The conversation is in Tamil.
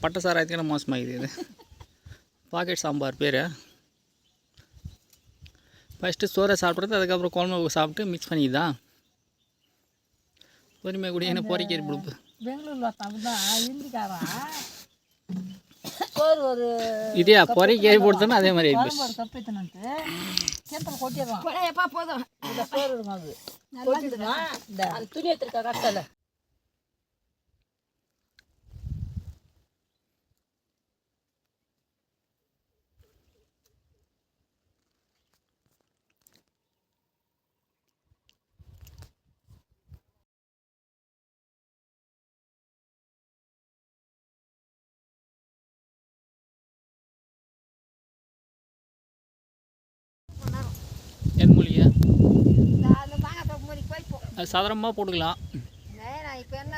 பட்டை சாராயத்துக்கு மோசமாகிது இது. பாக்கெட் சாம்பார் பேர். ஃபஸ்ட்டு சோறை சாப்பிட்றது, அதுக்கப்புறம் குழம்பு சாப்பிட்டு மிக்ஸ் பண்ணிக்குதா. பொறுமையாக கூட என்ன பொறிக்கறி கொடுப்பு. இதே பொறிக்கறி கொடுத்தோன்னா அதே மாதிரி துணி எடுத்துருக்கா கட்டல. என் மூலிகை அது சாதாரணமாக போட்டுக்கலாம். இப்போ என்ன